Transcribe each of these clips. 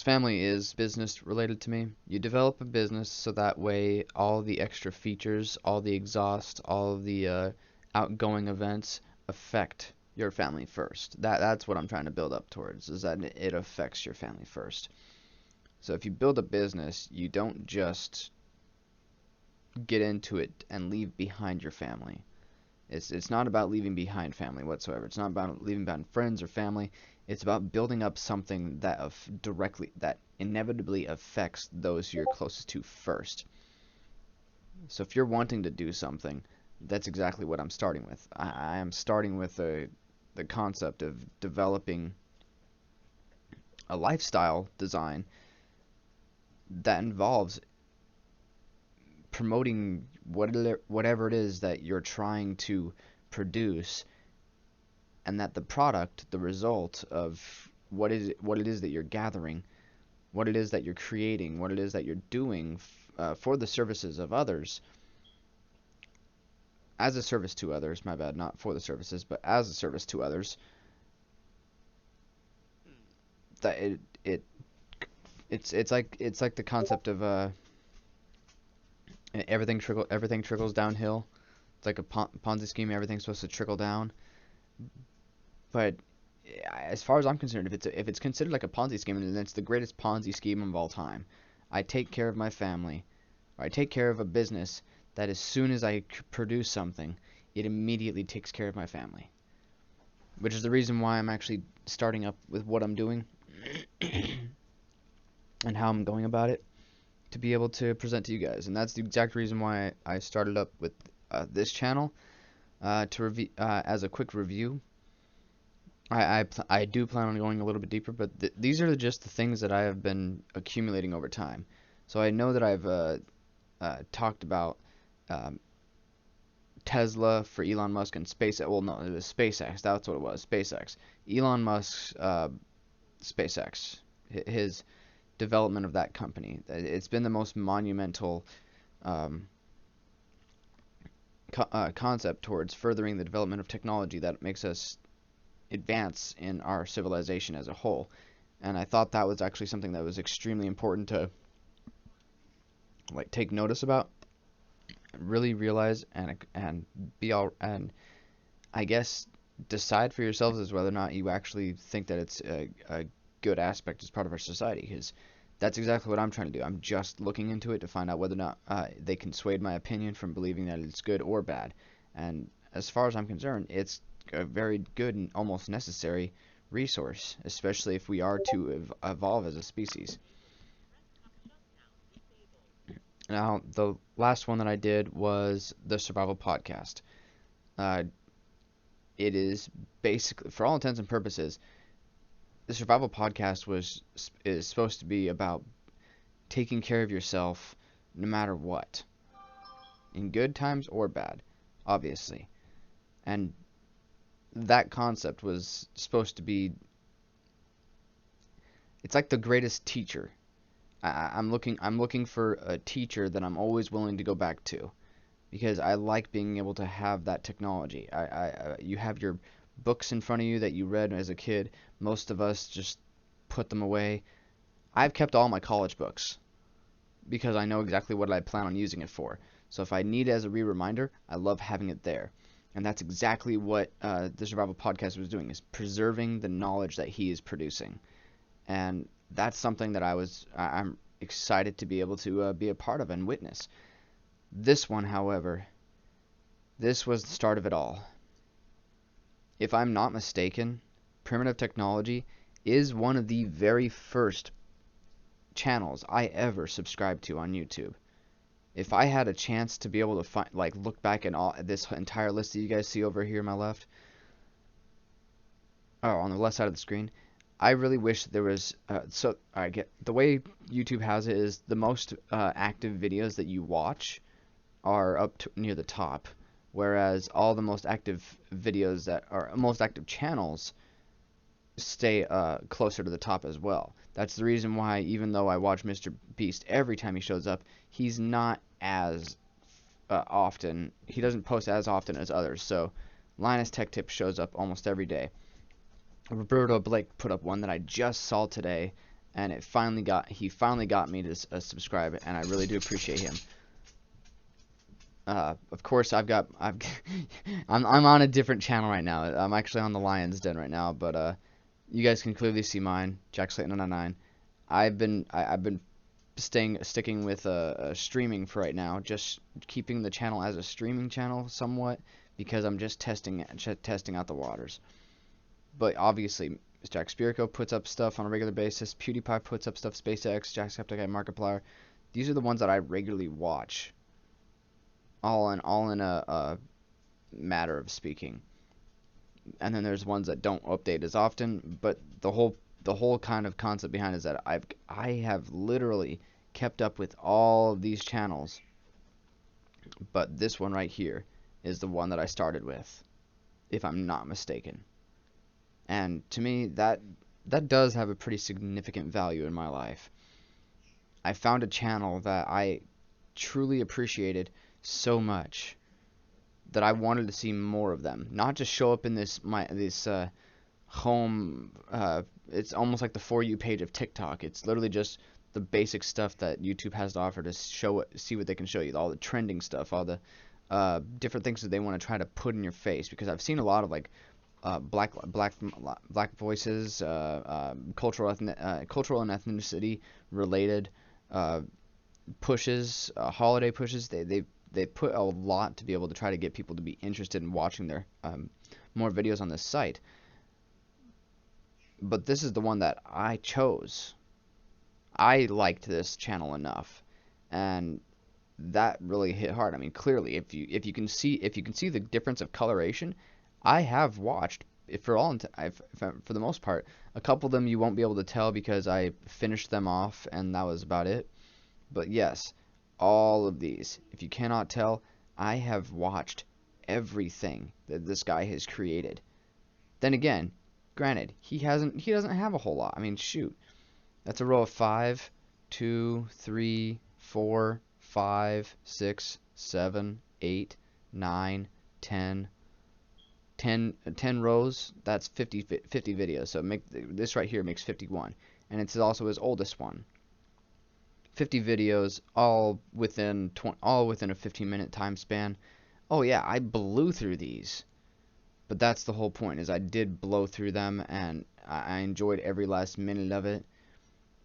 Family is business related to me. You develop a business so that way all the extra features, all the exhaust, all of the outgoing events affect your family first. That's what I'm trying to build up towards, is that it affects your family first. So if you build a business, you don't just get into it and leave behind your family. It's not about leaving behind family whatsoever. It's not about leaving behind friends or family. It's about building up something that inevitably affects those you're closest to first. So if you're wanting to do something, that's exactly what I'm starting with. I am starting with the concept of developing a lifestyle design that involves promoting whatever it is that you're trying to produce, and that the product, the result of what it is that you're gathering, what it is that you're creating, what it is that you're doing for the services of others, as a service to others, my bad, not for the services, but as a service to others, that it's like the concept of everything trickles downhill. It's like a Ponzi scheme. Everything's supposed to trickle down, but as far as I'm concerned, if it's considered like a Ponzi scheme, then it's the greatest Ponzi scheme of all time. I take care of my family, or I take care of a business that as soon as I produce something, it immediately takes care of my family. Which is the reason why I'm actually starting up with what I'm doing and how I'm going about it to be able to present to you guys. And that's the exact reason why I started up with this channel to review as a quick review. I do plan on going a little bit deeper, but these are just the things that I have been accumulating over time. So I know that I've talked about um, Tesla for Elon Musk and SpaceX. Well, no, it was SpaceX. That's what it was. SpaceX. Elon Musk's SpaceX. His development of that company. It's been the most monumental um, concept towards furthering the development of technology that makes us advance in our civilization as a whole. And I thought that was actually something that was extremely important to like take notice about, really realize, and be all, and I guess decide for yourselves as whether or not you actually think that it's a good aspect as part of our society, because that's exactly what I'm trying to do. I'm just looking into it to find out whether or not they can sway my opinion from believing that it's good or bad. And as far as I'm concerned, it's a very good and almost necessary resource, especially if we are to evolve as a species. Now, the last one that I did was the Survival Podcast. Uh, it is basically, for all intents and purposes, the Survival Podcast is supposed to be about taking care of yourself no matter what, in good times or bad, obviously. And that concept was supposed to be, it's like the greatest teacher. I'm looking for a teacher that I'm always willing to go back to, because I like being able to have that technology. You have your books in front of you that you read as a kid. Most of us just put them away. I've kept all my college books because I know exactly what I plan on using it for. So if I need it as a re-reminder, I love having it there. And that's exactly what the Survival Podcast was doing, is preserving the knowledge that he is producing. And that's something that I'm excited to be able to be a part of and witness. This one, however, this was the start of it all. If I'm not mistaken, Primitive Technology is one of the very first channels I ever subscribed to on YouTube. If I had a chance to be able to find, like, look back at all this entire list that you guys see over here on my left, or on the left side of the screen, I really wish there was. So I get the way YouTube has it is the most active videos that you watch are up to near the top, whereas all the most active videos that are most active channels stay closer to the top as well. That's the reason why, even though I watch Mr. Beast every time he shows up, he's not as often. He doesn't post as often as others. So Linus Tech Tip shows up almost every day. Roberto Blake put up one that I just saw today, and he finally got me to subscribe, and I really do appreciate him. Of course, I'm on a different channel right now. I'm actually on the Lion's Den right now, but you guys can clearly see mine, Jack Slate 999. I've been sticking with streaming for right now, just keeping the channel as a streaming channel somewhat, because I'm just testing out the waters. But obviously, Jack Spirico puts up stuff on a regular basis. PewDiePie puts up stuff. SpaceX, Jacksepticeye, Markiplier. These are the ones that I regularly watch. All in a matter of speaking. And then there's ones that don't update as often. But the whole kind of concept behind it is that I have literally kept up with all of these channels. But this one right here is the one that I started with, if I'm not mistaken. And to me, that does have a pretty significant value in my life. I found a channel that I truly appreciated so much that I wanted to see more of them. Not just show up in this home. It's almost like the For You page of TikTok. It's literally just the basic stuff that YouTube has to offer to see what they can show you. All the trending stuff, all the different things that they want to try to put in your face. Because I've seen a lot of like black voices, cultural and ethnicity related pushes, holiday pushes. They put a lot to be able to try to get people to be interested in watching their more videos on this site. But this is the one that I chose. I liked this channel enough, and that really hit hard. I mean, clearly, if you can see the difference of coloration, I have watched, for the most part, a couple of them you won't be able to tell because I finished them off and that was about it. But yes, all of these, if you cannot tell, I have watched everything that this guy has created. Then again, granted, he doesn't have a whole lot. I mean, shoot, that's a row of 5, 2, 3, 4, 5, 6, 7, 8, 9, 10 rows. That's 50 videos. So this right here makes 51, and it's also his oldest one. 50 videos, all within a 15-minute time span. Oh yeah, I blew through these. But that's the whole point, is I did blow through them, and I enjoyed every last minute of it.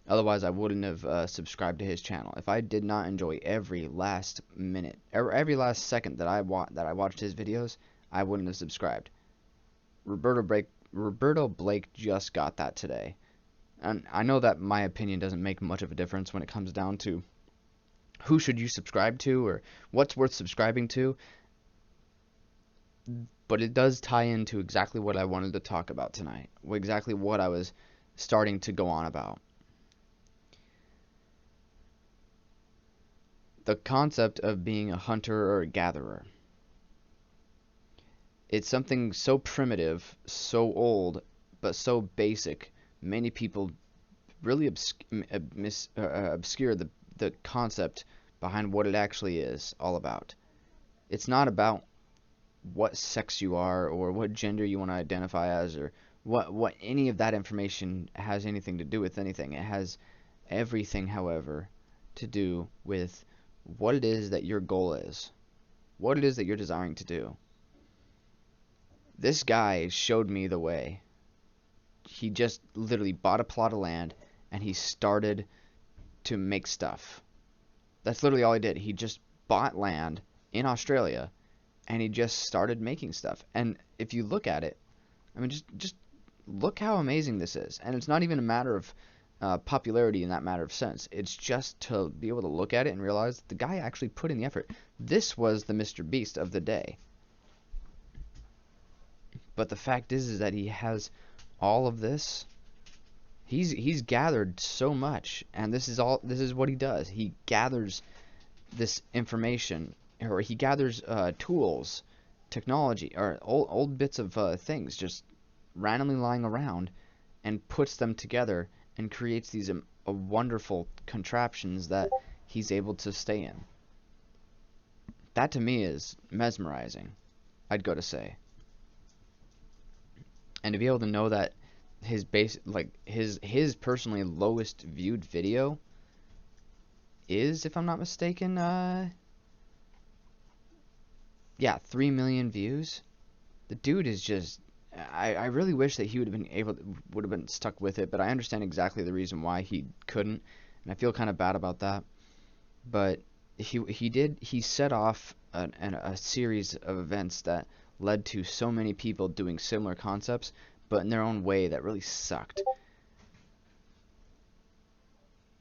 Otherwise, I wouldn't have subscribed to his channel. If I did not enjoy every last minute, every last second that I watched his videos, I wouldn't have subscribed. Roberto Blake just got that today. And I know that my opinion doesn't make much of a difference when it comes down to who should you subscribe to or what's worth subscribing to. But it does tie into exactly what I wanted to talk about tonight. Exactly what I was starting to go on about. The concept of being a hunter or a gatherer. It's something so primitive, so old, but so basic. Many people really obscure the concept behind what it actually is all about. It's not about what sex you are or what gender you want to identify as or what any of that information has anything to do with anything. It has everything, however, to do with what it is that your goal is, what it is that you're desiring to do. This guy showed me the way. He just literally bought a plot of land and he started to make stuff. That's literally all he did. He just bought land in Australia and he just started making stuff. And if you look at it, I mean, just look how amazing this is. And it's not even a matter of popularity in that matter of sense. It's just to be able to look at it and realize the guy actually put in the effort. This was the Mr. Beast of the day. But the fact is that he has all of this. He's gathered so much, and this is what he does. He gathers this information, or he gathers tools, technology, or old bits of things just randomly lying around, and puts them together and creates these wonderful contraptions that he's able to stay in. That to me is mesmerizing, I'd go to say. And to be able to know that his base, like his personally lowest viewed video is, if I'm not mistaken, yeah, 3 million views. The dude is just, I really wish that he would have been stuck with it, but I understand exactly the reason why he couldn't, and I feel kind of bad about that. But he set off a series of events that led to so many people doing similar concepts, but in their own way that really sucked.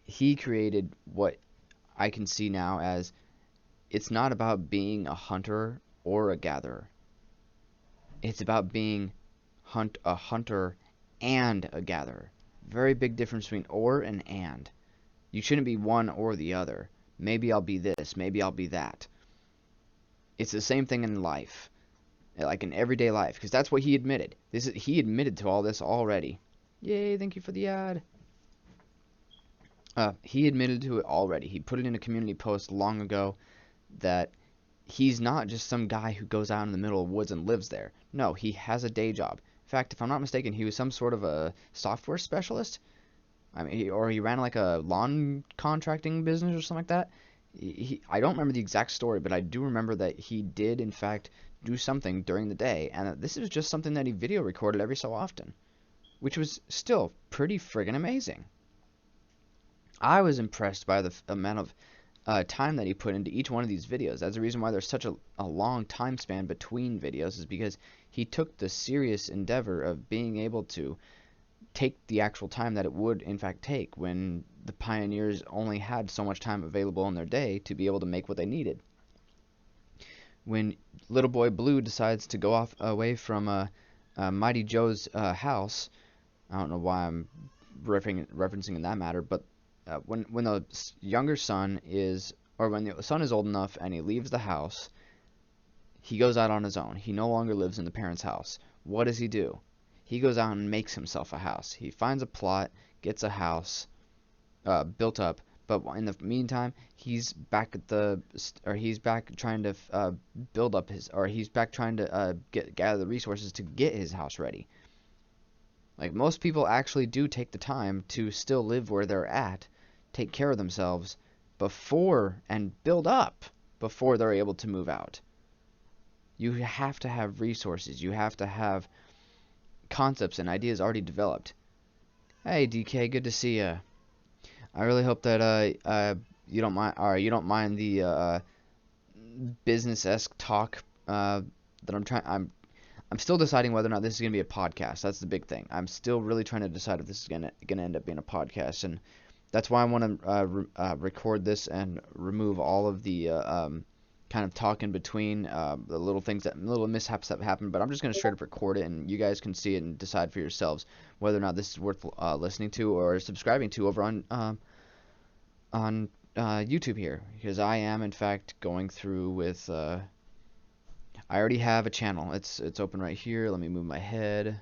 He created what I can see now as, it's not about being a hunter or a gatherer. It's about being a hunter and a gatherer. Very big difference between or and and. You shouldn't be one or the other. Maybe I'll be this, maybe I'll be that. It's the same thing in life, like in everyday life, because that's what he admitted. He admitted to all this already. Yay, thank you for the ad. He admitted to it already. He put it in a community post long ago that he's not just some guy who goes out in the middle of the woods and lives there. No, he has a day job. In fact, if I'm not mistaken, he was some sort of a software specialist. I mean, or he ran like a lawn contracting business or something like that. I don't remember the exact story, but I do remember that he did, in fact, do something during the day, and that this is just something that he video recorded every so often, which was still pretty friggin' amazing. I was impressed by the amount of time that he put into each one of these videos. That's the reason why there's such a long time span between videos, is because he took the serious endeavor of being able to take the actual time that it would in fact take when the pioneers only had so much time available in their day to be able to make what they needed. When Little Boy Blue decides to go off away from Mighty Joe's house, I don't know why I'm referencing in that matter, but when the younger son is, or when the son is old enough and he leaves the house, he goes out on his own. He no longer lives in the parents' house. What does he do? He goes out and makes himself a house. He finds a plot, gets a house built up, but in the meantime, he's back trying to build up his, or he's back trying to gather the resources to get his house ready. Like, most people actually do take the time to still live where they're at, take care of themselves before, and build up before they're able to move out. You have to have resources. You have to have concepts and ideas already developed. Hey DK, good to see you. I really hope that you don't mind, or you don't mind the business-esque talk that I'm still deciding whether or not this is going to be a podcast. That's the big thing. I'm still really trying to decide if this is going to end up being a podcast, and that's why I want to record this and remove all of the kind of talk in between, the little mishaps that happen. But I'm just going to straight up record it, and you guys can see it and decide for yourselves whether or not this is worth listening to or subscribing to over on YouTube here, because I am in fact going through with. I already have a channel. It's open right here. Let me move my head.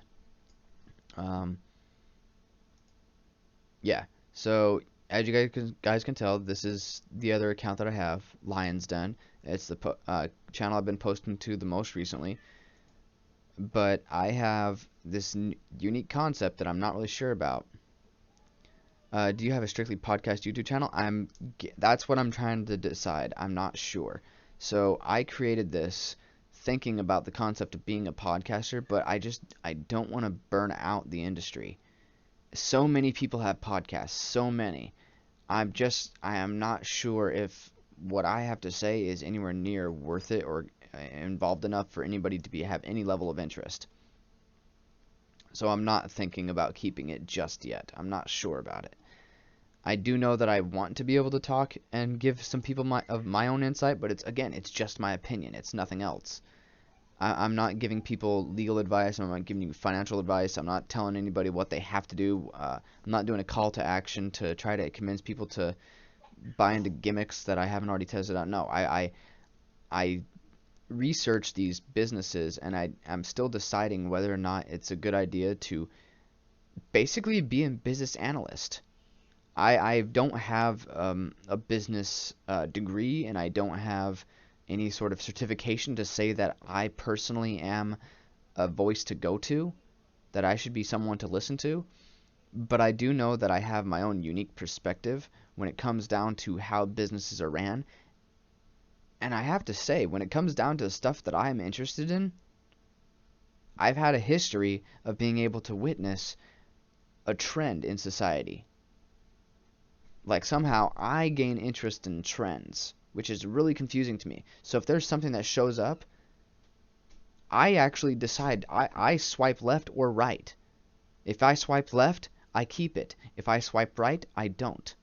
Yeah. So as you guys can tell, this is the other account that I have, Lion's Den. It's the channel I've been posting to the most recently. But I have this unique concept that I'm not really sure about. Do you have a strictly podcast YouTube channel? That's what I'm trying to decide. I'm not sure. So I created this thinking about the concept of being a podcaster, but I don't want to burn out the industry. So many people have podcasts, so many. I am not sure if what I have to say is anywhere near worth it or involved enough for anybody to have any level of interest. So I'm not thinking about keeping it just yet. I'm not sure about it. I do know that I want to be able to talk and give some people my own insight, but it's just my opinion. It's nothing else. I'm not giving people legal advice. I'm not giving you financial advice. I'm not telling anybody what they have to do. I'm not doing a call to action to try to convince people to buy into gimmicks that I haven't already tested out. No, I research these businesses, and I'm still deciding whether or not it's a good idea to basically be a business analyst. I don't have a business degree, and I don't have any sort of certification to say that I personally am a voice to go to. that I should be someone to listen to, but I do know that I have my own unique perspective when it comes down to how businesses are ran. And I have to say, when it comes down to the stuff that I'm interested in, I've had a history of being able to witness a trend in society. Like somehow I gain interest in trends, which is really confusing to me. So if there's something that shows up, I actually decide I swipe left or right. If I swipe left, I keep it. If I swipe right, I don't.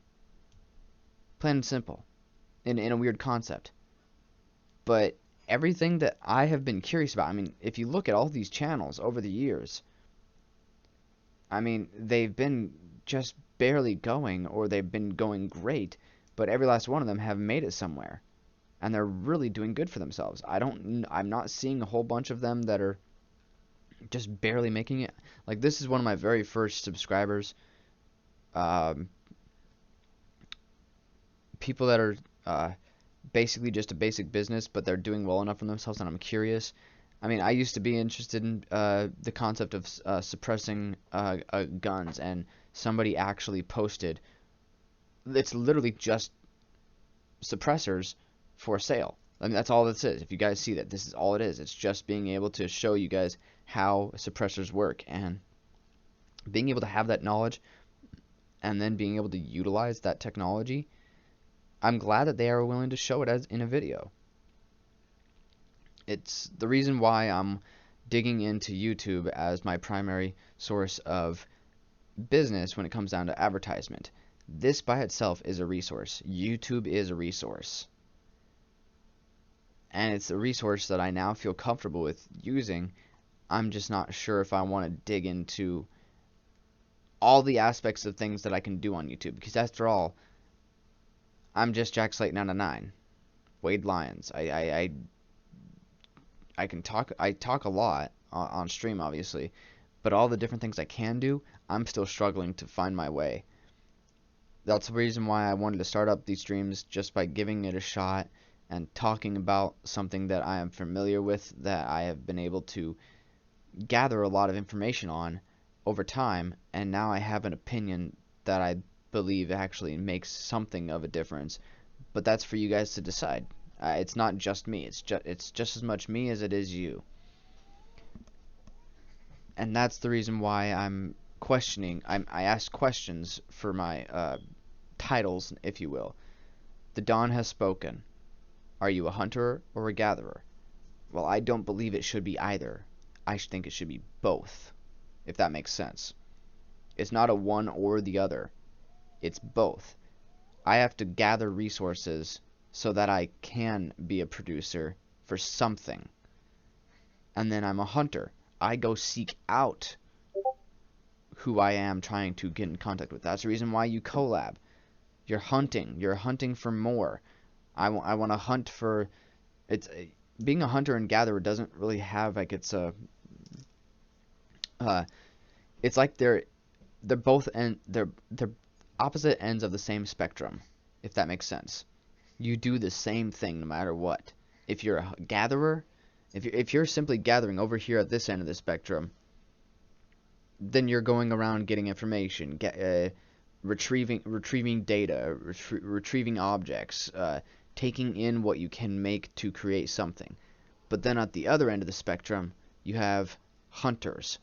Plain and simple. In a weird concept. But everything that I have been curious about, I mean, if you look at all these channels over the years, I mean, they've been just barely going, or they've been going great, but every last one of them have made it somewhere. And they're really doing good for themselves. I'm not seeing a whole bunch of them that are just barely making it. Like, this is one of my very first subscribers. Um, People that are basically just a basic business, but they're doing well enough for themselves, and I'm curious. I mean, I used to be interested in the concept of suppressing guns, and somebody actually posted, it's literally just suppressors for sale. I mean, that's all this is. If you guys see that, this is all it is. It's just being able to show you guys how suppressors work, and being able to have that knowledge and then being able to utilize that technology. I'm glad that they are willing to show it as in a video. It's the reason why I'm digging into YouTube as my primary source of business when it comes down to advertisement. This by itself is a resource. YouTube is a resource. And it's a resource that I now feel comfortable with using. I'm just not sure if I want to dig into all the aspects of things that I can do on YouTube, because after all, I'm just Jack Slate 909, Wade Lyons. I can talk. I talk a lot on stream, obviously, but all the different things I can do, I'm still struggling to find my way. That's the reason why I wanted to start up these streams, just by giving it a shot and talking about something that I am familiar with, that I have been able to gather a lot of information on over time, and now I have an opinion that I believe actually makes something of a difference. But that's for you guys to decide. It's not just me. It's just as much me as it is you. And that's the reason why I'm questioning. I ask questions for my titles, if you will. The Dawn has spoken. Are you a hunter or a gatherer? Well, I don't believe it should be either. I think it should be both, if that makes sense. It's not a one or the other. It's both. I have to gather resources so that I can be a producer for something. And then I'm a hunter. I go seek out who I am trying to get in contact with. That's the reason why you collab. You're hunting. You're hunting for more. I want to hunt for... Being a hunter and gatherer doesn't really have like it's like they're both they're opposite ends of the same spectrum, if that makes sense. You do the same thing no matter what. If you're a gatherer, if you're simply gathering over here at this end of the spectrum, then you're going around getting information, retrieving data, retrieving objects, taking in what you can make to create something. But then at the other end of the spectrum, you have hunters.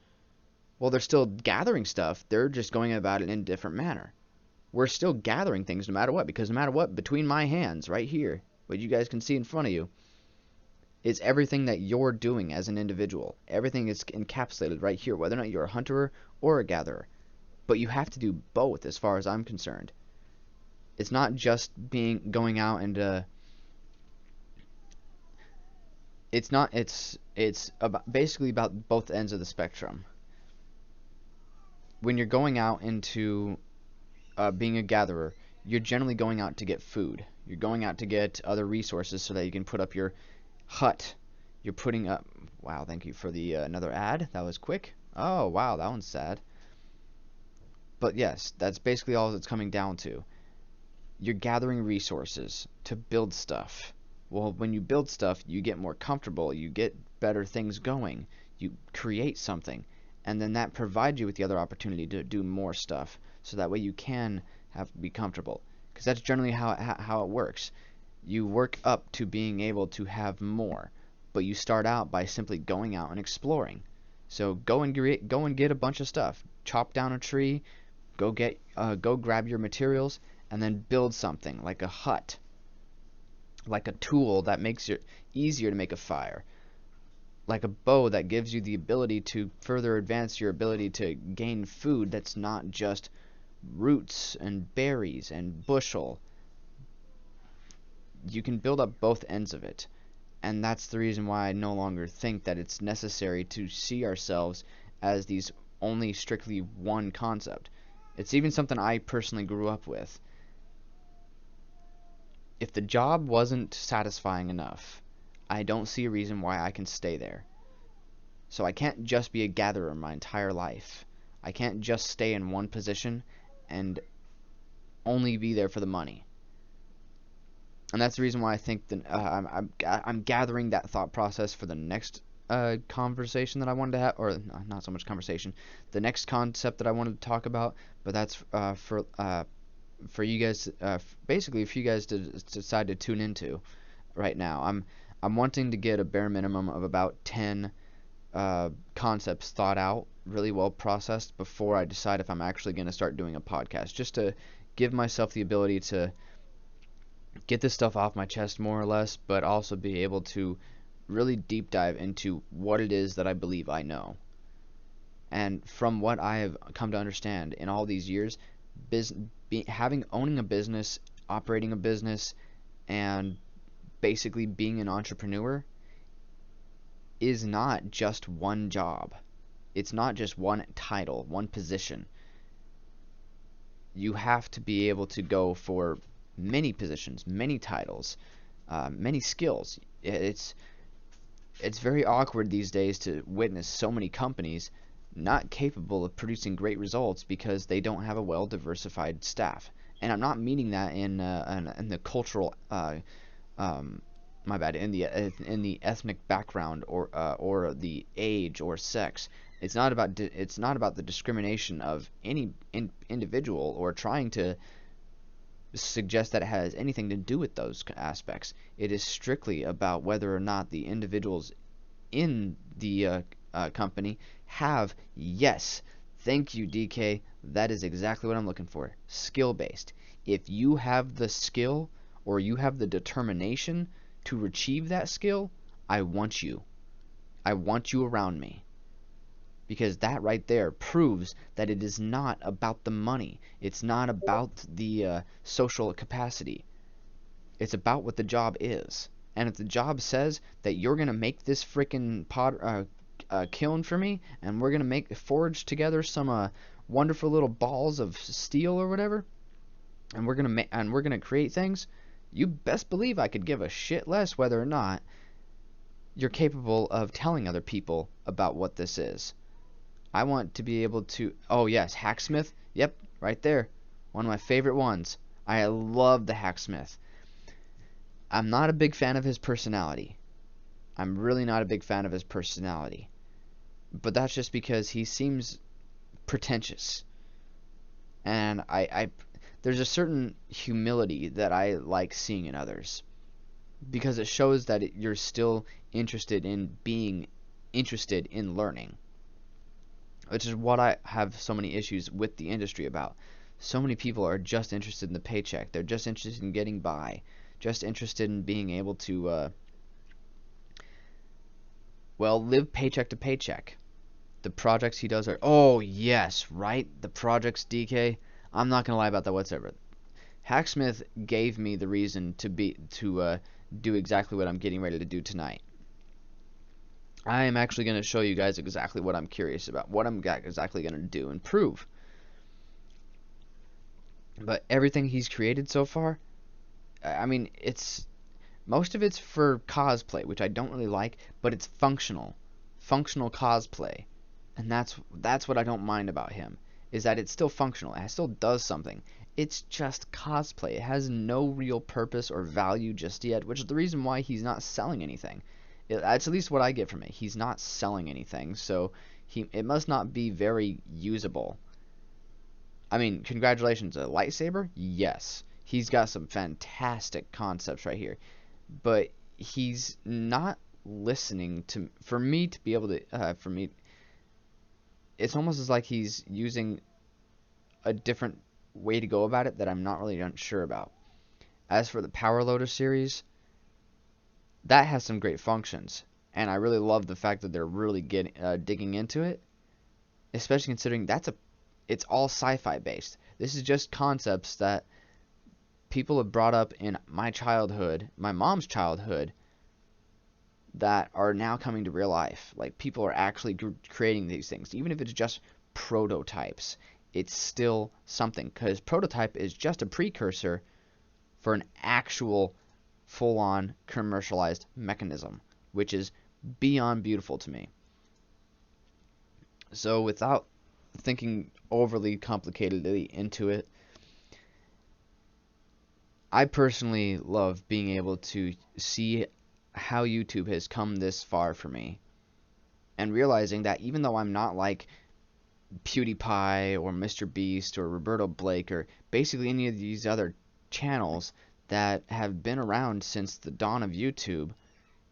Well, they're still gathering stuff, they're just going about it in a different manner. We're still gathering things no matter what, because no matter what, between my hands, right here, what you guys can see in front of you, is everything that you're doing as an individual. Everything is encapsulated right here, whether or not you're a hunter or a gatherer. But you have to do both as far as I'm concerned. It's not just going out and it's basically about both ends of the spectrum. When you're going out into being a gatherer, you're generally going out to get food. You're going out to get other resources so that you can put up your hut. You're putting up... Wow, thank you for the another ad. That was quick. Oh, wow, that one's sad. But yes, that's basically all it's coming down to. You're gathering resources to build stuff. Well, when you build stuff, you get more comfortable. You get better things going. You create something. and then that provides you with the other opportunity to do more stuff, so that way you can be comfortable, because that's generally how it works. You work up to being able to have more, but you start out by simply going out and exploring. So go and get a bunch of stuff, chop down a tree, go grab your materials, and then build something like a hut, like a tool that makes it easier to make a fire, like a bow that gives you the ability to further advance your ability to gain food that's not just roots and berries and bushel. You can build up both ends of it. And that's the reason why I no longer think that it's necessary to see ourselves as these only strictly one concept. It's even something I personally grew up with. If the job wasn't satisfying enough, I don't see a reason why I can stay there. So I can't just be a gatherer my entire life. I can't just stay in one position and only be there for the money. And that's the reason why I think that I'm gathering that thought process for the next conversation that I wanted to have, or not so much conversation, the next concept that I wanted to talk about. But that's for you guys, basically, if you guys decide to tune into right now. I'm wanting to get a bare minimum of about 10 concepts thought out, really well processed, before I decide if I'm actually going to start doing a podcast, just to give myself the ability to get this stuff off my chest more or less, but also be able to really deep dive into what it is that I believe I know. And from what I have come to understand in all these years, owning a business, operating a business, and basically being an entrepreneur is not just one job. It's not just one title, one position. You have to be able to go for many positions, many titles, many skills. It's very awkward these days to witness so many companies not capable of producing great results because they don't have a well-diversified staff. And I'm not meaning that in the cultural, my bad, in the ethnic background or the age or sex. It's not about the discrimination of any individual or trying to suggest that it has anything to do with those aspects. It is strictly about whether or not the individuals in the company have, yes, thank you, DK, that is exactly what I'm looking for, skill-based. If you have the skill or you have the determination to achieve that skill, I want you. I want you around me. Because that right there proves that it is not about the money. It's not about the social capacity. It's about what the job is. And if the job says that you're going to make this freaking kiln for me, and we're going to forge together some wonderful little balls of steel or whatever, and we're going to create things, you best believe I could give a shit less whether or not you're capable of telling other people about what this is. I want to be able to... Oh, yes, Hacksmith. Yep, right there. One of my favorite ones. I love the Hacksmith. I'm not a big fan of his personality. I'm really not a big fan of his personality. But that's just because he seems pretentious. And there's a certain humility that I like seeing in others. Because it shows that you're still interested in being interested in learning. Which is what I have so many issues with the industry about. So many people are just interested in the paycheck. They're just interested in getting by. Just interested in being able to, live paycheck to paycheck. The projects he does are... Oh, yes, right? The projects, DK. I'm not going to lie about that whatsoever. Hacksmith gave me the reason to do exactly what I'm getting ready to do tonight. I am actually going to show you guys exactly what I'm curious about, what I'm exactly going to do and prove. But everything he's created so far, I mean, most of it's for cosplay, which I don't really like, but it's functional cosplay, and that's what I don't mind about him, is that it's still functional, it still does something. It's just cosplay. It has no real purpose or value just yet, which is the reason why he's not selling anything. That's at least what I get from it. He's not selling anything, so it must not be very usable. I mean, congratulations, a lightsaber? Yes. He's got some fantastic concepts right here. But he's not listening to, for me to be able to, for me, it's almost as like he's using a different way to go about it that I'm not really unsure about. As for the Power Loader series, that has some great functions, and I really love the fact that they're really getting digging into it, especially considering it's all sci-fi based. This is just concepts that people have brought up in my childhood, my mom's childhood, that are now coming to real life. Like, people are actually creating these things, even if it's just prototypes. It's still something, because prototype is just a precursor for an actual full-on commercialized mechanism, which is beyond beautiful to me. So without thinking overly complicatedly into it, I personally love being able to see how YouTube has come this far for me, and realizing that even though I'm not like PewDiePie or Mr. Beast or Roberto Blake or basically any of these other channels that have been around since the dawn of YouTube,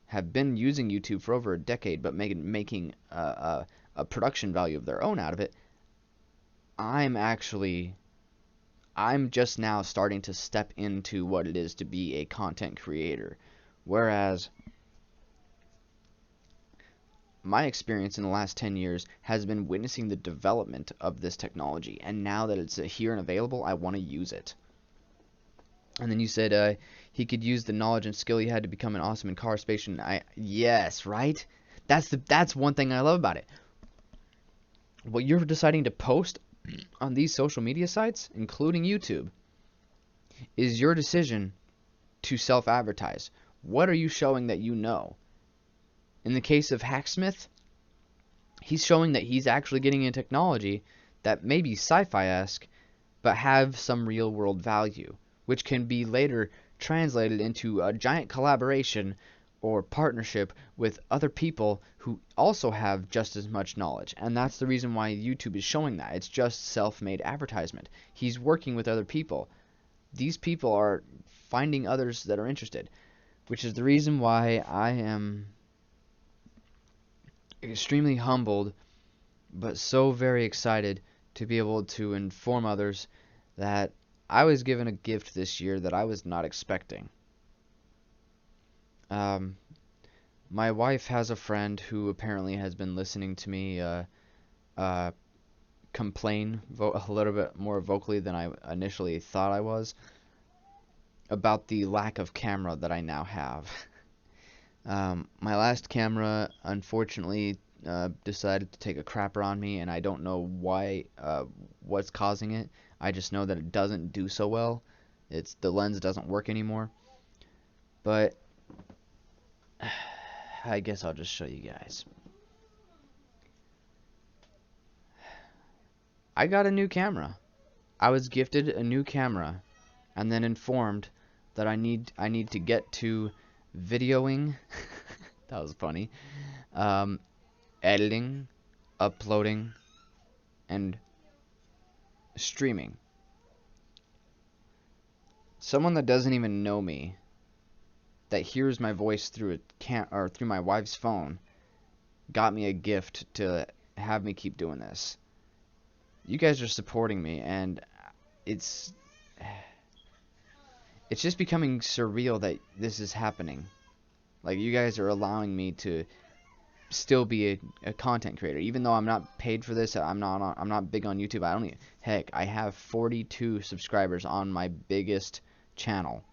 have been using YouTube for over a decade, but making a production value of their own out of it, I'm just now starting to step into what it is to be a content creator. Whereas my experience in the last 10 years has been witnessing the development of this technology, and now that it's here and available, I want to use it. And then you said he could use the knowledge and skill he had to become an awesome in car space. And yes, right? That's one thing I love about it. What you're deciding to post on these social media sites, including YouTube, is your decision to self-advertise. What are you showing that you know? In the case of Hacksmith, he's showing that he's actually getting into technology that may be sci-fi-esque, but have some real-world value, which can be later translated into a giant collaboration or partnership with other people who also have just as much knowledge. And that's the reason why YouTube is showing that. It's just self-made advertisement. He's working with other people. These people are finding others that are interested, which is the reason why I am extremely humbled, but so very excited to be able to inform others that I was given a gift this year that I was not expecting. My wife has a friend who apparently has been listening to me complain a little bit more vocally than I initially thought I was about the lack of camera that I now have. My last camera, unfortunately, decided to take a crapper on me, and I don't know why, what's causing it. I just know that it doesn't do so well. The lens doesn't work anymore. But I guess I'll just show you guys. I got a new camera. I was gifted a new camera, and then informed that I need to get to videoing. That was funny. Editing, uploading, and streaming. Someone that doesn't even know me, that hears my voice through through my wife's phone, got me a gift to have me keep doing this. You guys are supporting me, and it's just becoming surreal that this is happening. Like, you guys are allowing me to still be a content creator, even though I'm not paid for this. I'm not big on YouTube. Heck, I have 42 subscribers on my biggest channel.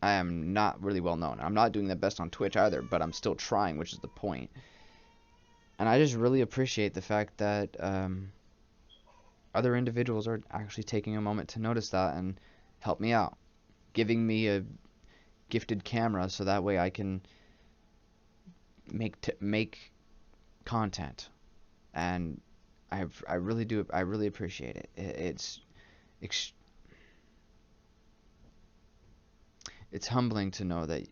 I am not really well known. I'm not doing the best on Twitch either, but I'm still trying, which is the point. And I just really appreciate the fact that other individuals are actually taking a moment to notice that and help me out, giving me a gifted camera so that way I can make content. And I really appreciate it. It's humbling to know that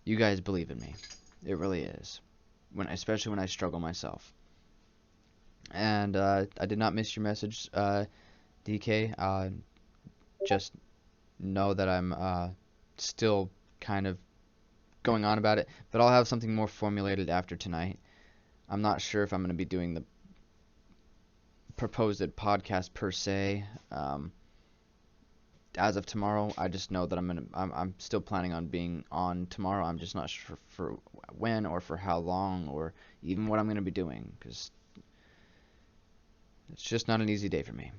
you guys believe in me. It really is. especially when I struggle myself. And I did not miss your message, DK. Just know that I'm still kind of going on about it, but I'll have something more formulated after tonight. I'm not sure if I'm going to be doing the proposed podcast per se. As of tomorrow, I just know that I'm still planning on being on tomorrow. I'm just not sure for when or for how long or even what I'm going to be doing, because it's just not an easy day for me.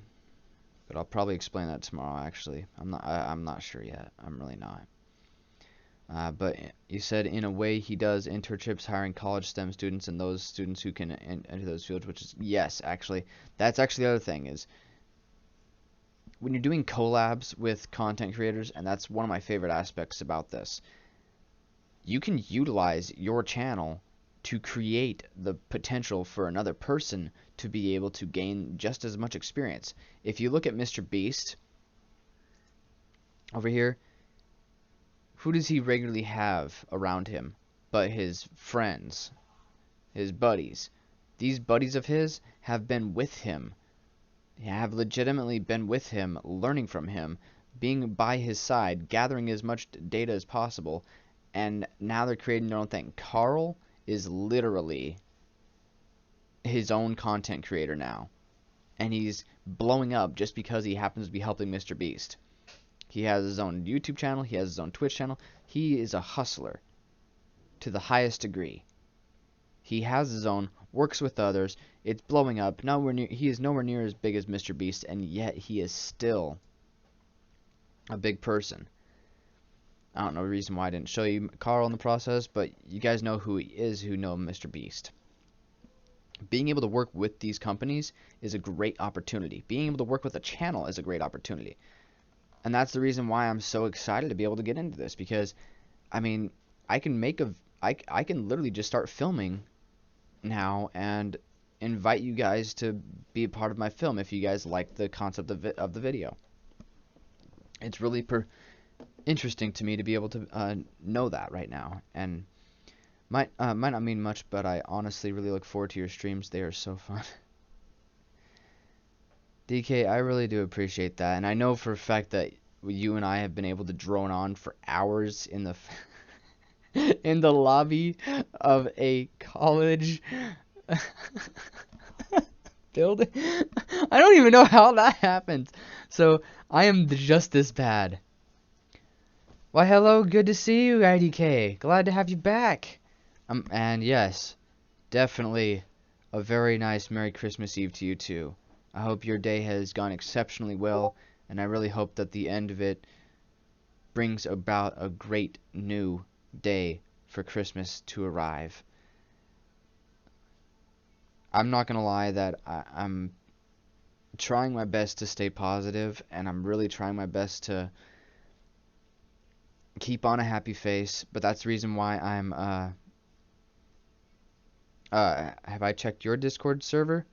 But I'll probably explain that tomorrow. Actually, I'm not sure yet. I'm really not. But you said in a way he does internships hiring college STEM students and those students who can enter those fields, which is yes, actually. That's actually the other thing is when you're doing collabs with content creators, and that's one of my favorite aspects about this, you can utilize your channel to create the potential for another person to be able to gain just as much experience. If you look at Mr. Beast over here, who does he regularly have around him but his friends, his buddies? These buddies of his have been with him, have legitimately been with him, learning from him, being by his side, gathering as much data as possible, and now they're creating their own thing. Carl is literally his own content creator now, and he's blowing up just because he happens to be helping Mr. Beast. He has his own YouTube channel, he has his own Twitch channel. He is a hustler to the highest degree. He has his own, works with others, it's blowing up. He is nowhere near as big as Mr. Beast, and yet he is still a big person. I don't know the reason why I didn't show you Carl in the process, but you guys know who he is who know Mr. Beast. Being able to work with these companies is a great opportunity. Being able to work with a channel is a great opportunity. And that's the reason why I'm so excited to be able to get into this, because I mean, I can literally just start filming now and invite you guys to be a part of my film if you guys like the concept of the video. It's really interesting to me to be able to know that right now, and might not mean much, but I honestly really look forward to your streams. They are so fun. DK, I really do appreciate that, and I know for a fact that you and I have been able to drone on for hours in the in the lobby of a college building. I don't even know how that happened. So I am just this bad. Why, hello, good to see you, IDK. Glad to have you back. And yes, definitely a very nice Merry Christmas Eve to you too. I hope your day has gone exceptionally well, and I really hope that the end of it brings about a great new day for Christmas to arrive. I'm not gonna lie that I'm trying my best to stay positive, and I'm really trying my best to keep on a happy face, but that's the reason why I'm have I checked your Discord server?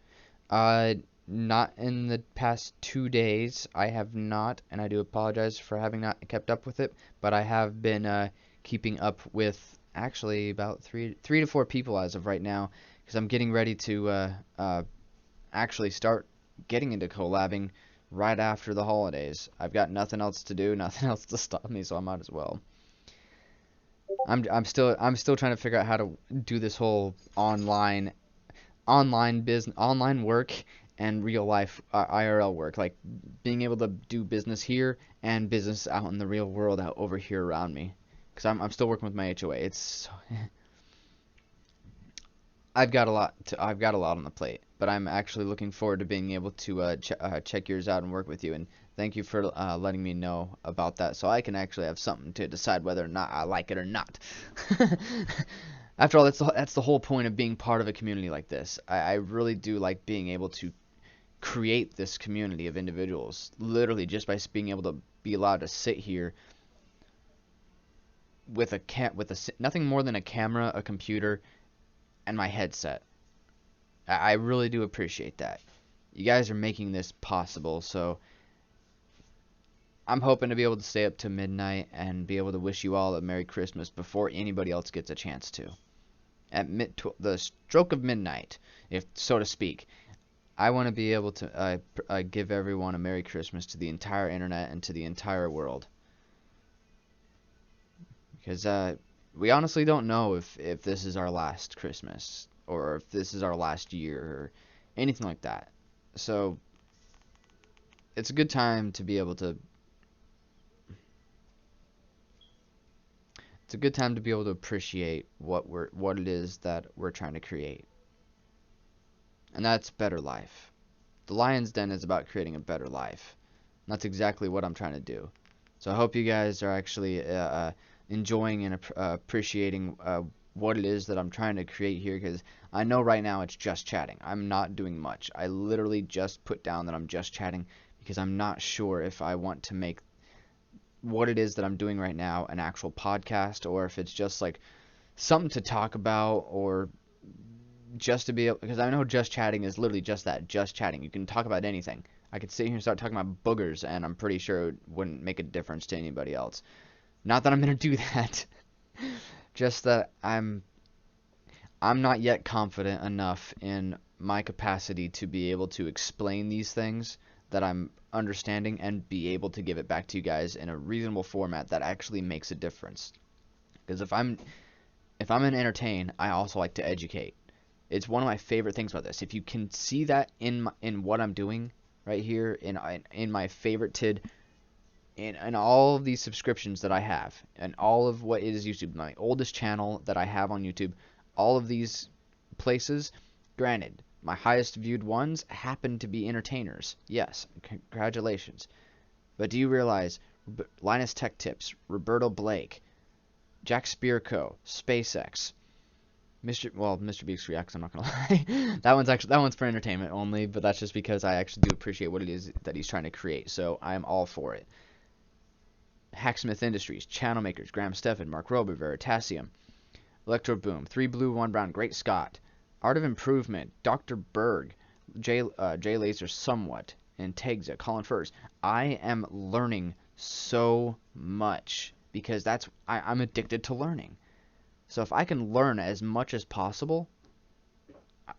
Not in the past 2 days. I have not, and I do apologize for having not kept up with it, but I have been keeping up with actually about three to four people as of right now, because I'm getting ready to actually start getting into collabing right after the holidays. I've got nothing else to do, nothing else to stop me, so I might as well. I'm still trying to figure out how to do this whole online business, online work, and real life IRL work, like being able to do business here and business out in the real world out over here around me, because I'm still working with my HOA. It's I've got a lot on the plate, but I'm actually looking forward to being able to check yours out and work with you, and thank you for letting me know about that, so I can actually have something to decide whether or not I like it or not. After all, that's the whole point of being part of a community like this. I really do like being able to create this community of individuals, literally just by being able to be allowed to sit here with nothing more than a camera, a computer, and my headset. I really do appreciate that. You guys are making this possible, so I'm hoping to be able to stay up to midnight and be able to wish you all a Merry Christmas before anybody else gets a chance to. at the stroke of midnight, if so to speak, I want to be able to give everyone a Merry Christmas to the entire internet and to the entire world. Because we honestly don't know if this is our last Christmas or if this is our last year or anything like that. So it's a good time to be able to appreciate what it is that we're trying to create. And that's better life. The Lion's Den is about creating a better life. And that's exactly what I'm trying to do. So I hope you guys are actually enjoying and appreciating what it is that I'm trying to create here, because I know right now it's just chatting. I'm not doing much. I literally just put down that I'm just chatting because I'm not sure if I want to make what it is that I'm doing right now an actual podcast, or if it's just like something to talk about, or just to be able, because I know just chatting is literally just that, just chatting. You can talk about anything. I could sit here and start talking about boogers, and I'm pretty sure it wouldn't make a difference to anybody else. Not that I'm going to do that. Just that I'm not yet confident enough in my capacity to be able to explain these things that I'm understanding and be able to give it back to you guys in a reasonable format that actually makes a difference. Because if I'm going to entertain, I also like to educate. It's one of my favorite things about this. If you can see that in what I'm doing right here, in my favorite TID, in all of these subscriptions that I have, and all of what is YouTube, my oldest channel that I have on YouTube, all of these places, granted, my highest viewed ones happen to be entertainers. Yes, congratulations. But do you realize Linus Tech Tips, Roberto Blake, Jack Spirko, SpaceX, Mr. Beaks Reacts, I'm not gonna lie. that one's for entertainment only, but that's just because I actually do appreciate what it is that he's trying to create, so I'm all for it. Hacksmith Industries, Channel Makers, Graham Stephan, Mark Rober, Veritasium, Electro Boom, 3 Blue, 1 Brown, Great Scott, Art of Improvement, Dr. Berg, J Laser Somewhat, and Tegza, Colin Furs. I am learning so much because I'm addicted to learning. So if I can learn as much as possible,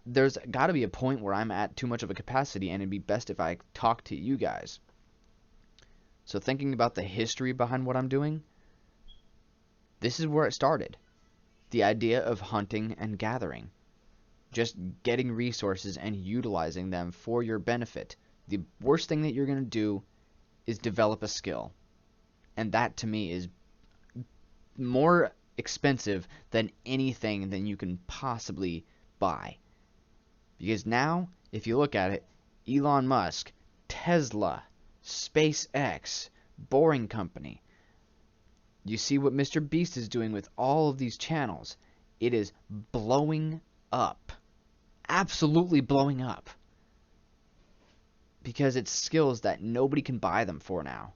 there's got to be a point where I'm at too much of a capacity, and it'd be best if I talk to you guys. So thinking about the history behind what I'm doing, this is where it started. The idea of hunting and gathering. Just getting resources and utilizing them for your benefit. The worst thing that you're going to do is develop a skill. And that to me is more expensive than anything that you can possibly buy. Because now, if you look at it, Elon Musk, Tesla, SpaceX, Boring Company. You see what Mr. Beast is doing with all of these channels. It is blowing up. Absolutely blowing up. Because it's skills that nobody can buy them for now.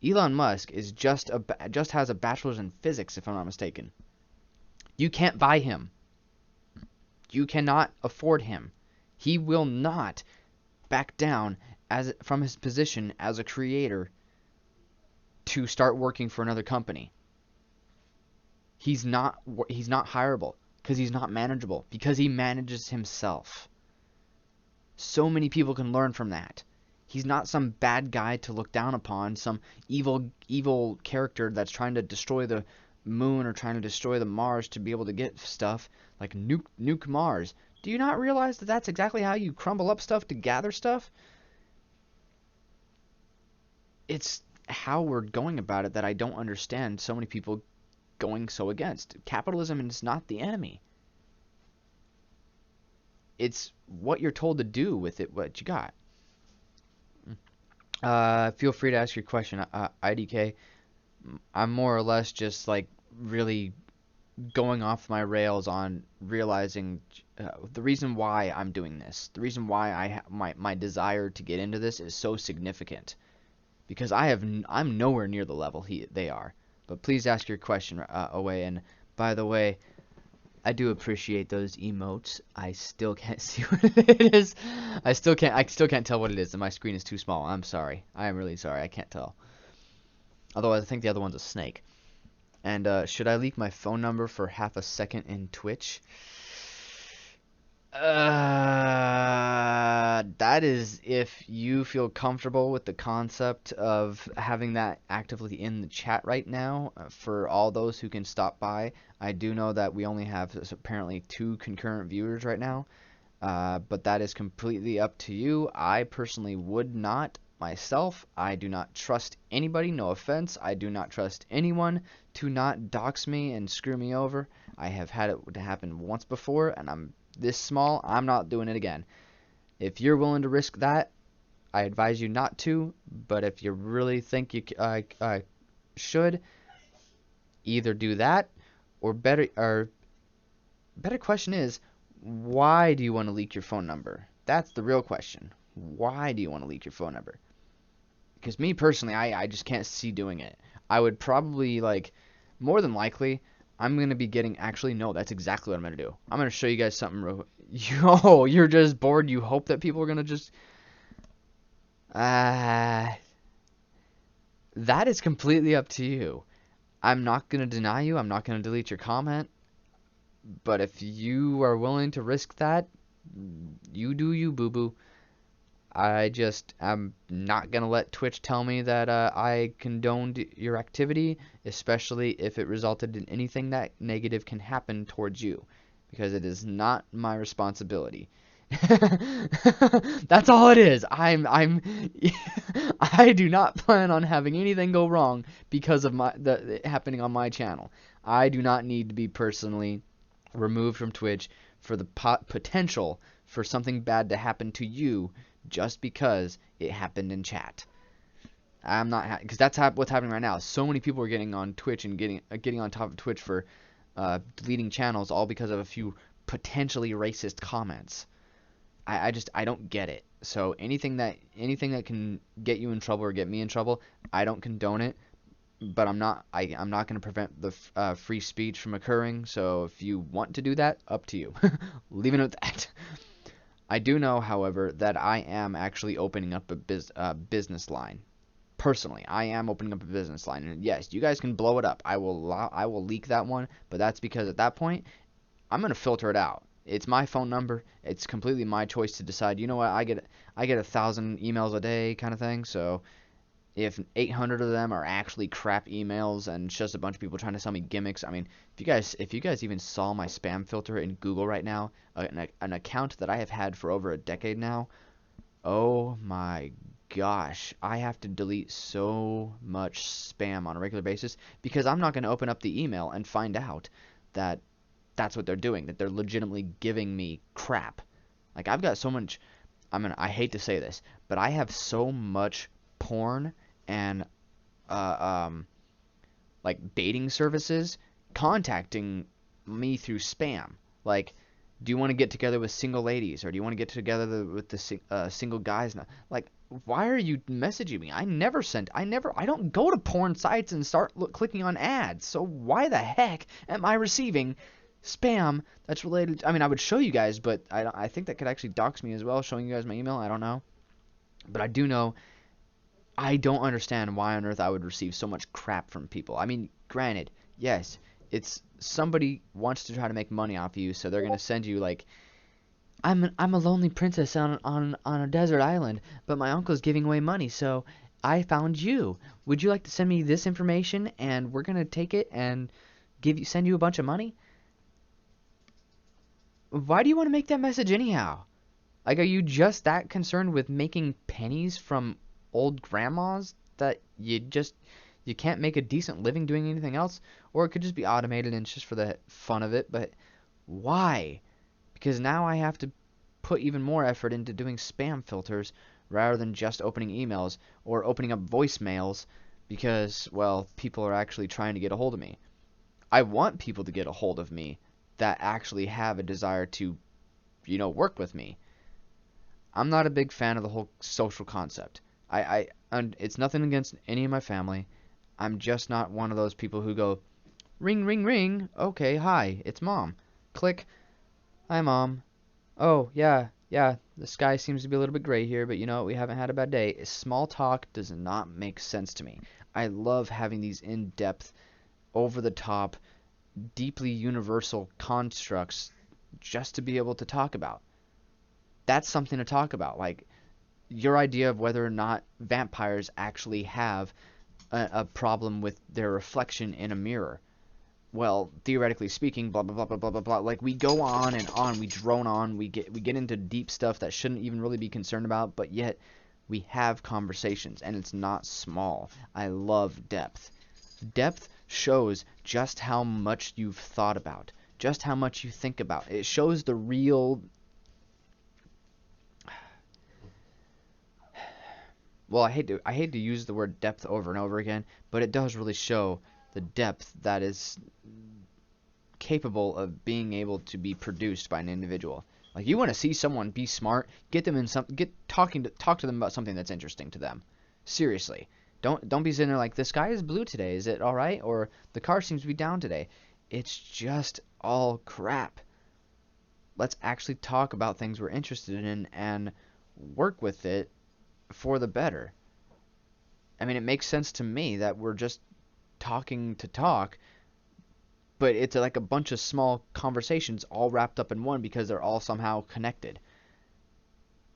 Elon Musk is just has a bachelor's in physics, if I'm not mistaken. You can't buy him. You cannot afford him. He will not back down from his position as a creator to start working for another company. He's not hireable because he's not manageable, because he manages himself. So many people can learn from that. He's not some bad guy to look down upon, some evil character that's trying to destroy the moon or trying to destroy the Mars to be able to get stuff, like nuke Mars. Do you not realize that that's exactly how you crumble up stuff to gather stuff? It's how we're going about it that I don't understand so many people going so against. Capitalism is not the enemy. It's what you're told to do with it, what you got. Feel free to ask your question, IDK. I'm more or less just like really going off my rails on realizing the reason why I'm doing this. The reason why my desire to get into this is so significant. Because I'm nowhere near the level they are. But please ask your question away. And by the way, I do appreciate those emotes. I still can't see what it is. I still can't tell what it is, and my screen is too small. I'm sorry. I am really sorry. I can't tell. Although I think the other one's a snake. And should I leak my phone number for half a second in Twitch? That is if you feel comfortable with the concept of having that actively in the chat right now. For all those who can stop by, I do know that we only have apparently 2 concurrent viewers right now, but that is completely up to you. I personally would not myself. I do not trust anybody, no offense. I do not trust anyone to not dox me and screw me over. I have had it happen once before, and I'm this small. I'm not doing it again. If you're willing to risk that, I advise you not to, but if you really think you should, either do that, or better question is, why do you want to leak your phone number? That's the real question. Why do you want to leak your phone number? Because me personally, I just can't see doing it. I would probably, like, more than likely, I'm going to be getting, actually, no, that's exactly what I'm going to do. I'm going to show you guys something real, yo, you're just bored, you hope that people are going to just, uh, that is completely up to you. I'm not going to deny you, I'm not going to delete your comment, but if you are willing to risk that, you do you, boo-boo. I'm not gonna let Twitch tell me that I condoned your activity, especially if it resulted in anything that negative can happen towards you, because it is not my responsibility. That's all it is. I do not plan on having anything go wrong because of the happening on my channel. I do not need to be personally removed from Twitch for the potential for something bad to happen to you just because it happened in chat. I'm not because that's what's happening right now. So many people are getting on Twitch and getting on top of Twitch for deleting channels all because of a few potentially racist comments. I don't get it. So anything that can get you in trouble or get me in trouble, I don't condone it. But I'm not going to prevent the free speech from occurring. So if you want to do that, up to you. Leaving it at that. I do know, however, that I am actually opening up a business line. Personally, I am opening up a business line, and yes, you guys can blow it up. I will leak that one, but that's because at that point, I'm gonna filter it out. It's my phone number. It's completely my choice to decide. You know what? I get 1,000 emails a day, kind of thing. So if 800 of them are actually crap emails and it's just a bunch of people trying to sell me gimmicks, I mean, if you guys even saw my spam filter in Google right now, an account that I have had for over a decade now, oh my gosh, I have to delete so much spam on a regular basis because I'm not going to open up the email and find out that that's what they're doing, that they're legitimately giving me crap. Like I've got so much, I hate to say this, but I have so much porn and uh, um, like dating services contacting me through spam. Like, do you want to get together with single ladies, or do you want to get together with the single guys? Like, why are you messaging me? I don't go to porn sites and start clicking on ads. So why the heck am I receiving spam that's related? I mean, I would show you guys, but I think that could actually dox me as well, showing you guys my email. I don't know, but I do know I don't understand why on earth I would receive so much crap from people. I mean, granted, yes, it's somebody wants to try to make money off you, so they're gonna send you like, I'm a lonely princess on a desert island, but my uncle's giving away money, so I found you. Would you like to send me this information, and we're gonna take it and send you a bunch of money? Why do you want to make that message anyhow? Like, are you just that concerned with making pennies from old grandmas that you can't make a decent living doing anything else? Or it could just be automated and it's just for the fun of it, but why? Because now I have to put even more effort into doing spam filters rather than just opening emails or opening up voicemails because, well, people are actually trying to get a hold of me. I want people to get a hold of me that actually have a desire to, work with me. I'm not a big fan of the whole social concept. And it's nothing against any of my family. I'm just not one of those people who go, ring, ring, ring. Okay, hi, it's mom. Click. Hi, mom. Oh, yeah, the sky seems to be a little bit gray here, but we haven't had a bad day. Small talk does not make sense to me. I love having these in-depth over the top, deeply universal constructs just to be able to talk about. That's something to talk about. Like your idea of whether or not vampires actually have a problem with their reflection in a mirror. Well, theoretically speaking, blah blah blah blah blah blah blah. Like we go on and on, we drone on, we get into deep stuff that shouldn't even really be concerned about, but yet we have conversations, and it's not small. I love depth. Depth shows just how much you've thought about, just how much you think about. It shows the real. Well, I hate to use the word depth over and over again, but it does really show the depth that is capable of being able to be produced by an individual. Like you want to see someone be smart, get them in some talk to them about something that's interesting to them. Seriously. Don't be sitting there like the sky is blue today, is it all right? Or the car seems to be down today. It's just all crap. Let's actually talk about things we're interested in and work with it for the better. I mean, it makes sense to me that we're just talking to talk, but it's like a bunch of small conversations all wrapped up in one because they're all somehow connected.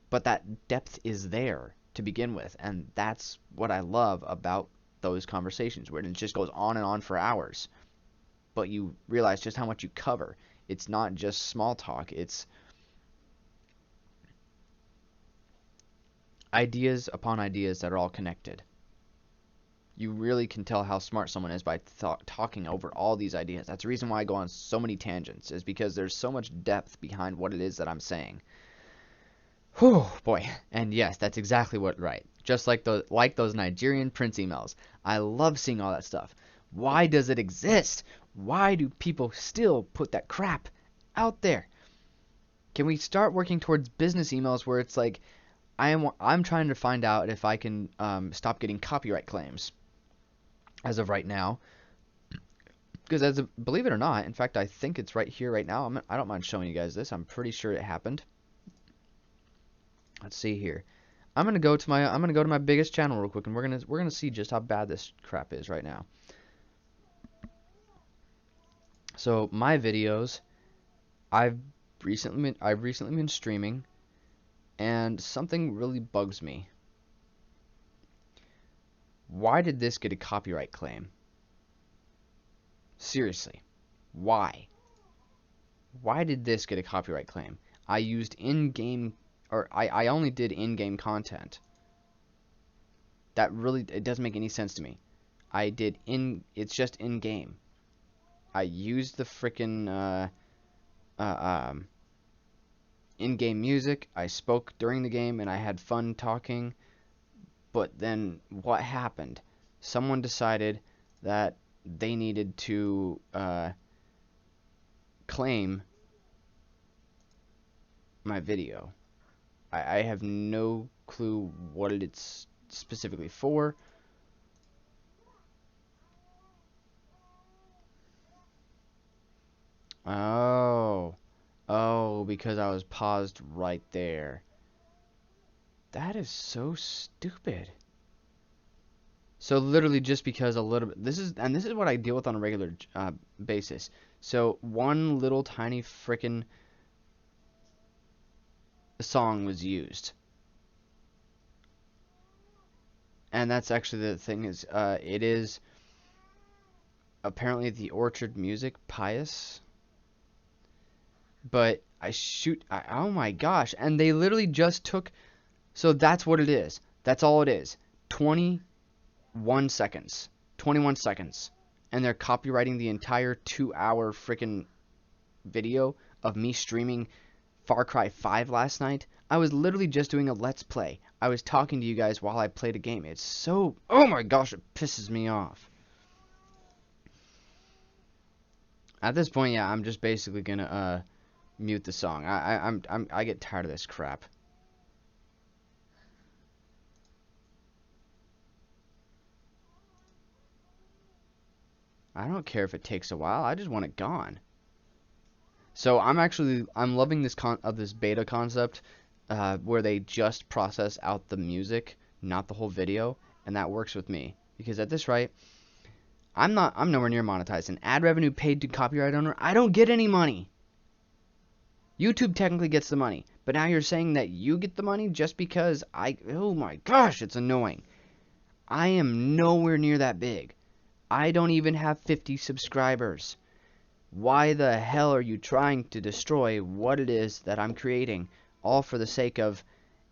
But that depth is there to begin with, and that's what I love about those conversations, where it just goes on and on for hours, but you realize just how much you cover. It's not just small talk, it's ideas upon ideas that are all connected. You really can tell how smart someone is by talking over all these ideas. That's the reason why I go on so many tangents, is because there's so much depth behind what it is that I'm saying. Whew, boy. And yes, that's exactly what right. Just like those Nigerian prince emails. I love seeing all that stuff. Why does it exist? Why do people still put that crap out there? Can we start working towards business emails where it's like, I'm trying to find out if I can stop getting copyright claims as of right now, because believe it or not, in fact, I think it's right here right now. I don't mind showing you guys this. I'm pretty sure it happened. Let's see here. I'm gonna go to my biggest channel real quick, and we're gonna see just how bad this crap is right now. So my videos, I've recently been streaming, and something really bugs me. Why did this get a copyright claim? Seriously, why? Why did this get a copyright claim? I used in-game, or I only did in-game content. It doesn't make any sense to me. It's just in-game. I used the frickin' in-game music. I spoke during the game, and I had fun talking. But then what happened? Someone decided that they needed to claim my video. I have no clue what it's specifically for. Oh, because I was paused right there. That is so stupid. So literally just because a little bit, this is what I deal with on a regular basis. So one little tiny frickin' song was used. And that's actually the thing is, it is apparently the Orchard Music Pious. But oh my gosh, and they literally just took, so that's what it is. That's all it is. 21 seconds. 21 seconds. And they're copywriting the entire 2-hour freaking video of me streaming Far Cry 5 last night. I was literally just doing a Let's Play. I was talking to you guys while I played a game. It's so, oh my gosh, it pisses me off. At this point, yeah, I'm just basically gonna mute the song. I get tired of this crap. I don't care if it takes a while. I just want it gone. So I'm loving this beta concept where they just process out the music, not the whole video, and that works with me because at this rate, I'm nowhere near monetized. And ad revenue paid to copyright owner, I don't get any money. YouTube technically gets the money, but now you're saying that you get the money just because oh my gosh, it's annoying. I am nowhere near that big. I don't even have 50 subscribers. Why the hell are you trying to destroy what it is that I'm creating, all for the sake of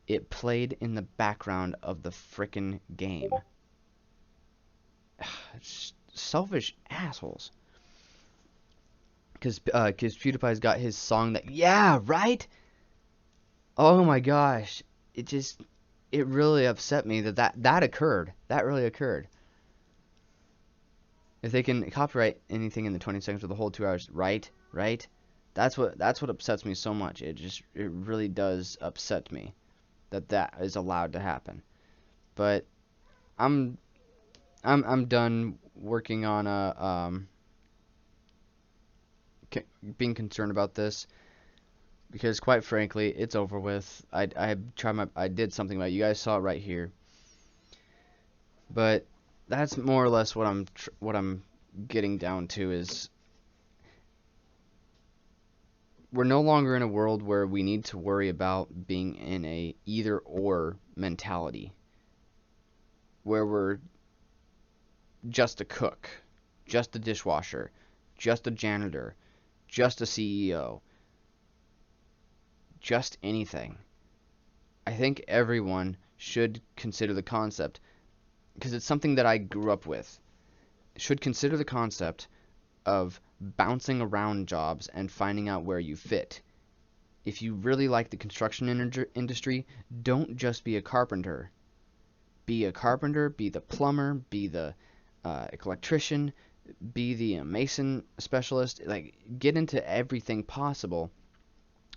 it played in the background of the frickin' game? Selfish assholes. Because PewDiePie's got his song that... Yeah, right? Oh my gosh. It really upset me that occurred. That really occurred. If they can copyright anything in the 20 seconds or the whole 2 hours, right? Right? That's what upsets me so much. It really does upset me that is allowed to happen. But I'm done working on being concerned about this, because quite frankly, it's over with. I did something about it. You guys saw it right here. But that's more or less what I'm getting down to is we're no longer in a world where we need to worry about being in a either or mentality, where we're just a cook, just a dishwasher, just a janitor, just a CEO, just anything. I think everyone should consider the concept, because it's something that I grew up with, should consider the concept of bouncing around jobs and finding out where you fit. If you really like the construction industry, don't just be a carpenter. Be a carpenter, be the plumber, be the electrician, be the mason specialist. Like, get into everything possible,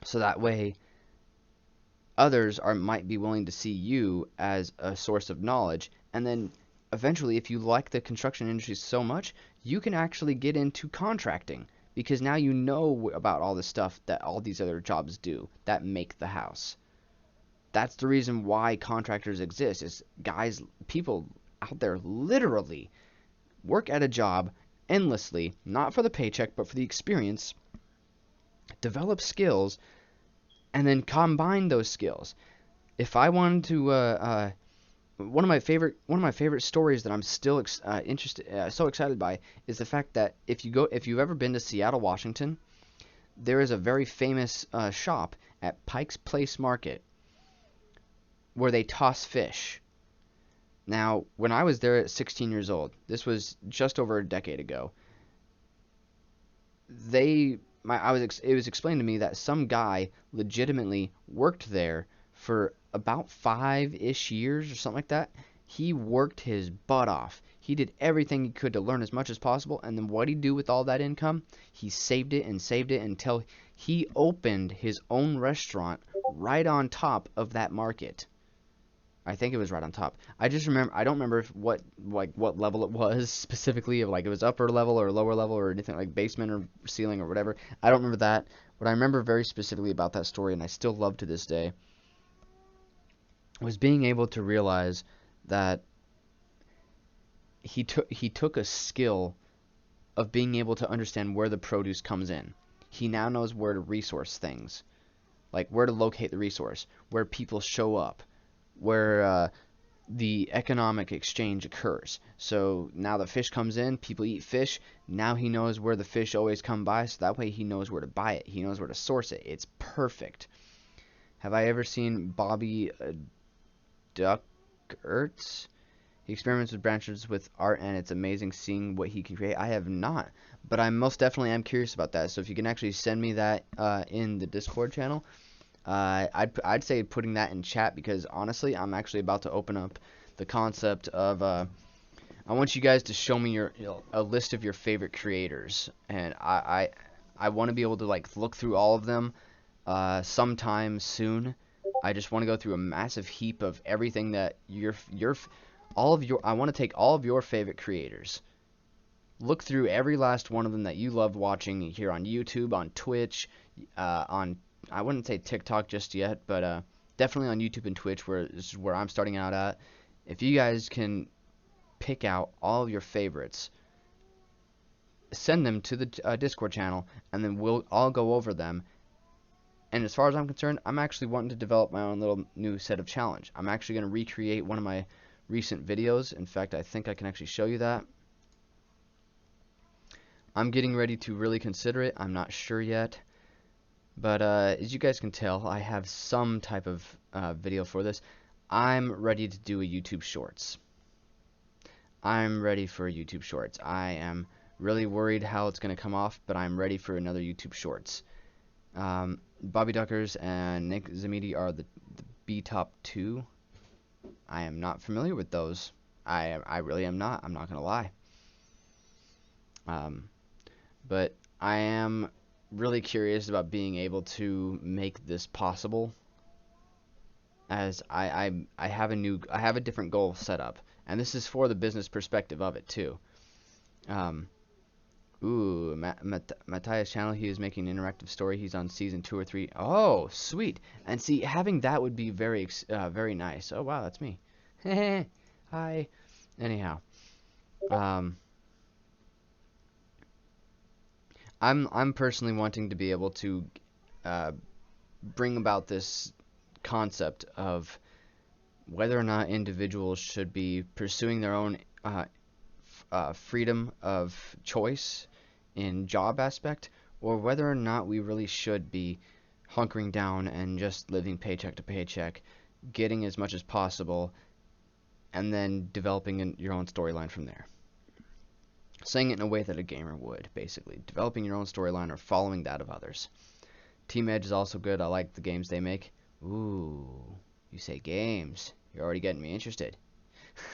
so that way others might be willing to see you as a source of knowledge. And then eventually, if you like the construction industry so much, you can actually get into contracting, because now you know about all the stuff that all these other jobs do that make the house. That's the reason why contractors exist, is people out there literally work at a job endlessly, not for the paycheck, but for the experience, develop skills, and then combine those skills. If I wanted to, one of my favorite stories that I'm still so excited by, is the fact that if you've ever been to Seattle, Washington, there is a very famous shop at Pike's Place Market where they toss fish. Now, when I was there at 16 years old, this was just over a decade ago, it was explained to me that some guy legitimately worked there for about 5-ish years or something like that. He worked his butt off. He did everything he could to learn as much as possible, and then what he'd do with all that income, he saved it and saved it until he opened his own restaurant right on top of that market. I think it was right on top. I don't remember what level it was specifically, if like it was upper level or lower level or anything, like basement or ceiling or whatever. I don't remember that. What I remember very specifically about that story, and I still love to this day, was being able to realize that he took a skill of being able to understand where the produce comes in. He now knows where to resource things, like where to locate the resource, where people show up, where the economic exchange occurs. So now the fish comes in, people eat fish. Now he knows where the fish always come by, so that way he knows where to buy it. He knows where to source it. It's perfect. Have I ever seen Bobby Duckerts? He experiments with branches with art, and it's amazing seeing what he can create. I have not, but I most definitely am curious about that. So if you can actually send me that in the Discord channel, I'd say putting that in chat, because honestly, I'm actually about to open up the concept of I want you guys to show me a list of your favorite creators, and I want to be able to like look through all of them sometime soon. I just want to go through a massive heap of everything that I want to take all of your favorite creators, look through every last one of them that you love watching here on YouTube, on Twitch, on, I wouldn't say TikTok just yet, but definitely on YouTube and Twitch, this is where I'm starting out at. If you guys can pick out all of your favorites, send them to the Discord channel, and then I'll go over them. And as far as I'm concerned, I'm actually wanting to develop my own little new set of challenge. I'm actually going to recreate one of my recent videos. In fact, I think I can actually show you that. I'm getting ready to really consider it. I'm not sure yet. But as you guys can tell, I have some type of video for this. I'm ready to do a YouTube Shorts. I'm ready for a YouTube Shorts. I am really worried how it's going to come off, but I'm ready for another YouTube Shorts. Bobby Duckers and Nick Zamiti are the B top 2. I am not familiar with those. I really am not. I'm not going to lie. But I am really curious about being able to make this possible, as I have a different goal set up, and this is for the business perspective of it too. Matthias' channel, he is making an interactive story. He's on season 2 or 3. Oh, sweet. And see, having that would be very nice. Oh wow, that's me. Hi. Anyhow, I'm personally wanting to be able to bring about this concept of whether or not individuals should be pursuing their own freedom of choice in job aspect, or whether or not we really should be hunkering down and just living paycheck to paycheck, getting as much as possible, and then developing your own storyline from there. Saying it in a way that a gamer would, basically. Developing your own storyline or following that of others. Team Edge is also good. I like the games they make. Ooh, you say games. You're already getting me interested.